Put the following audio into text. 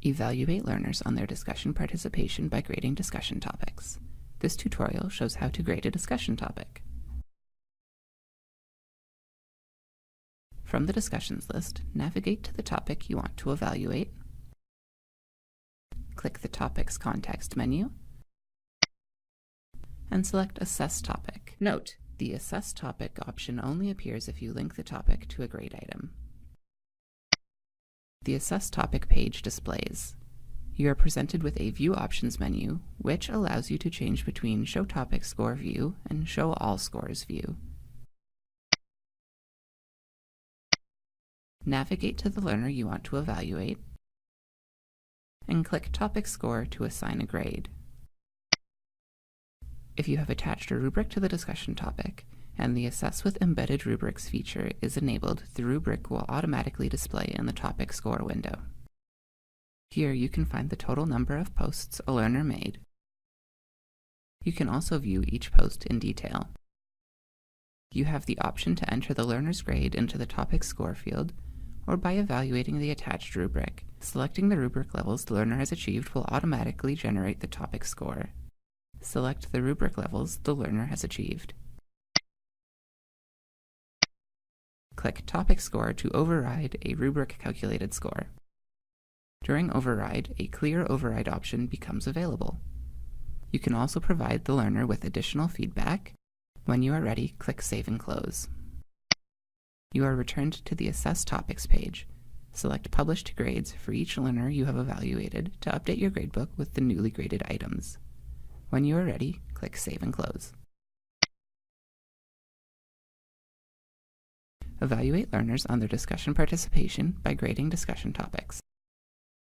Evaluate learners on their discussion participation by grading discussion topics. This tutorial shows how to grade a discussion topic. From the discussions list, navigate to the topic you want to evaluate. Click the topic's context menu and select Assess Topic. Note: the Assess Topic option only appears if you link the topic to a grade item. The Assess Topic page displays. You are presented with a View Options menu, which allows you to change between Show Topic Score View and Show All Scores View. Navigate to the learner you want to evaluate and click Topic Score to assign a grade. If you have attached a rubric to the discussion topic, and the Assess with Embedded Rubrics feature is enabled, the rubric will automatically display in the Topic Score window. Here you can find the total number of posts a learner made. You can also view each post in detail. You have the option to enter the learner's grade into the Topic Score field, or by evaluating the attached rubric. Selecting the rubric levels the learner has achieved will automatically generate the topic score. Select the rubric levels the learner has achieved. Click Topic Score to override a rubric calculated score. During override, a Clear Override option becomes available. You can also provide the learner with additional feedback. When you are ready, click Save and Close. You are returned to the Assess Topics page. Select Published Grades for each learner you have evaluated to update your gradebook with the newly graded items. When you are ready, click Save and Close. Evaluate learners on their discussion participation by grading discussion topics.